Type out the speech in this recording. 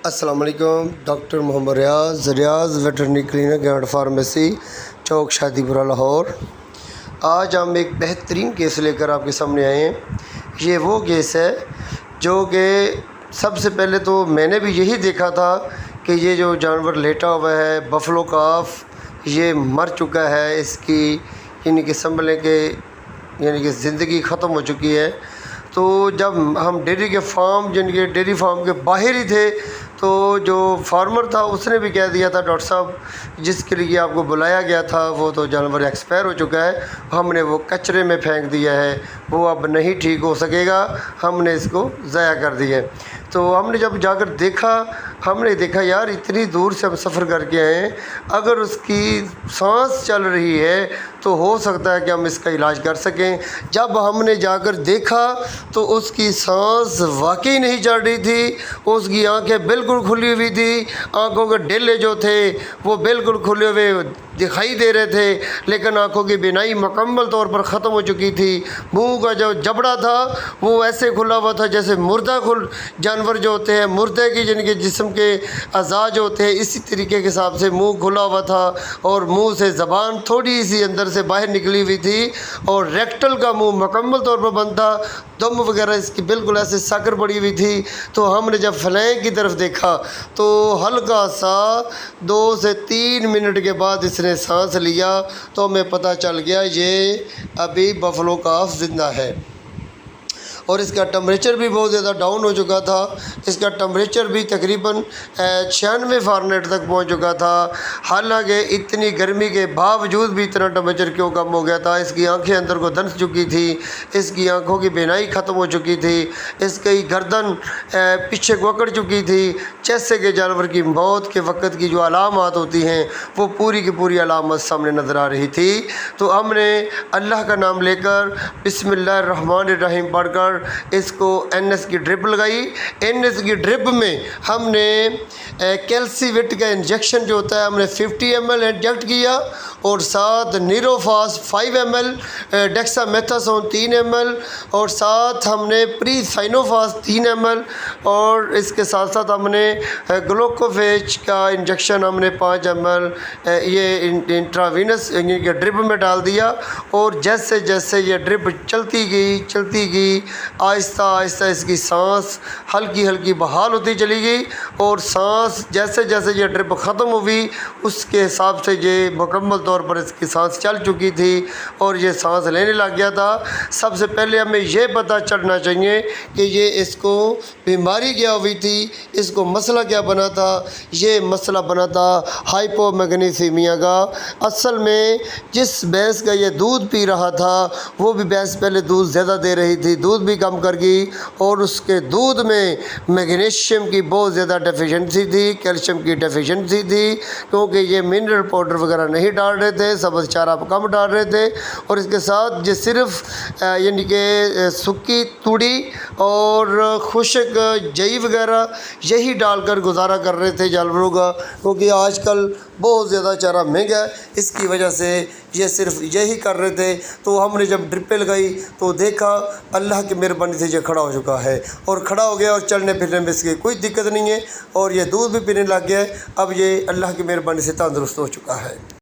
अस्सलाम वालेकुम। Doctor Mohammad Riaz veterinary clinic and pharmacy, Chowk Shadipura, Lahore. आज हम एक बेहतरीन केस लेकर आपके सामने आए हैं। ये वो केस है जो कि सबसे पहले तो मैंने भी यही देखा था कि ये जो जानवर लेटा हुआ है बफलो काफ, ये मर चुका है, इसकी यानी कि संभले के यानी कि ज़िंदगी ख़त्म हो चुकी है। तो जब हम डेयरी के फार्म यानी कि डेयरी फार्म के बाहर ही थे तो जो फार्मर था उसने भी कह दिया था, डॉक्टर साहब जिसके लिए आपको बुलाया गया था वो तो जानवर एक्सपायर हो चुका है, हमने वो कचरे में फेंक दिया है, वो अब नहीं ठीक हो सकेगा, हमने इसको ज़ाया कर दिया। तो हमने जब जाकर देखा, हमने देखा यार इतनी दूर से हम सफ़र करके आए हैं, अगर उसकी सांस चल रही है तो हो सकता है कि हम इसका इलाज कर सकें। जब हमने जाकर देखा तो उसकी सांस वाकई नहीं चल रही थी, उसकी आंखें बिल्कुल खुली हुई थी, आंखों के डेले जो थे वो बिल्कुल खुले हुए दिखाई दे रहे थे, लेकिन आंखों की बिनाई मुकम्मल तौर पर ख़त्म हो चुकी थी। मुंह का जो जबड़ा था वो ऐसे खुला हुआ था जैसे मुर्दा जानवर जो होते हैं, मुर्दे की जिनके जिस्म के अज़ा जो होते हैं, इसी तरीके के हिसाब से मुंह खुला हुआ था और मुंह से ज़बान थोड़ी सी अंदर से बाहर निकली हुई थी और रेक्टल का मुंह मुकम्मल तौर पर बंद था, दम वगैरह इसकी बिल्कुल ऐसे साकर पड़ी हुई थी। तो हमने जब फ्लैंक की तरफ देखा तो हल्का सा 2 से 3 मिनट के बाद इसने सांस लिया, तो हमें पता चल गया ये अभी बफलो काफ ज़िंदा है। और इसका टेम्परेचर भी बहुत ज़्यादा डाउन हो चुका था, इसका टेम्परेचर भी तकरीबन 96 फ़ारेनहाइट तक पहुंच चुका था। हालांकि इतनी गर्मी के बावजूद भी इतना टेम्परेचर क्यों कम हो गया था, इसकी आंखें अंदर को धंस चुकी थी, इसकी आंखों की बिनाई ख़त्म हो चुकी थी, इसकी गर्दन पीछे को अकड़ चुकी थी। जैसे कि जानवर की मौत के वक़्त की जो अलामत होती हैं वो पूरी की पूरी अलामत सामने नज़र आ रही थी। तो हमने अल्लाह का नाम लेकर बिस्मिल्लाहिर्रहमानिर्रहीम पढ़कर इसको NS की ड्रिप लगाई। NS की ड्रिप में हमने कैल्सीविट का इंजेक्शन जो होता है हमने 50 ml इंजेक्ट किया और साथ नीरोफास 5 ml, डेक्सामेथासोन 3 ml और साथ हमने प्रीसाइनोफास 3 ml और इसके साथ साथ हमने ग्लूकोफेज का इंजेक्शन हमने 5 ml ये इंट्रावीनस के ड्रिप में डाल दिया। और जैसे जैसे ये ड्रिप चलती गई आहिस्ता आहिस्ता इसकी सांस हल्की हल्की बहाल होती चली गई और सांस जैसे जैसे ये ड्रिप ख़त्म हुई उसके हिसाब से ये मुकम्मल तौर पर इसकी सांस चल चुकी थी और ये सांस लेने लग गया था। सबसे पहले हमें ये पता चलना चाहिए कि ये इसको बीमारी क्या हुई थी, इसको मसला क्या बना था। ये मसला बना था हाइपोमैग्नीसीमिया का। असल में जिस भैंस का ये दूध पी रहा था वो भी भैंस पहले दूध ज़्यादा दे रही थी, दूध भी कम कर गई और उसके दूध में मैग्नीशियम की बहुत ज़्यादा डेफिशिएंसी थी, कैल्शियम की डेफिशिएंसी थी, क्योंकि ये मिनरल पाउडर वगैरह नहीं डाल रहे थे, सब्ज़ चारा कम डाल रहे थे और इसके साथ ये सिर्फ यानी कि सूखी तूड़ी और खुश्क जई वगैरह यही डालकर गुजारा कर रहे थे जानवरों का, क्योंकि आजकल बहुत ज़्यादा चारा महंगा है, इसकी वजह से ये सिर्फ यही कर रहे थे। तो हमने जब ड्रिपें लगाई तो देखा अल्लाह की मेहरबानी से ये खड़ा हो चुका है और खड़ा हो गया और चलने फिरने में इसकी कोई दिक्कत नहीं है और ये दूध भी पीने लग गया है। अब ये अल्लाह की मेहरबानी से तंदुरुस्त हो चुका है।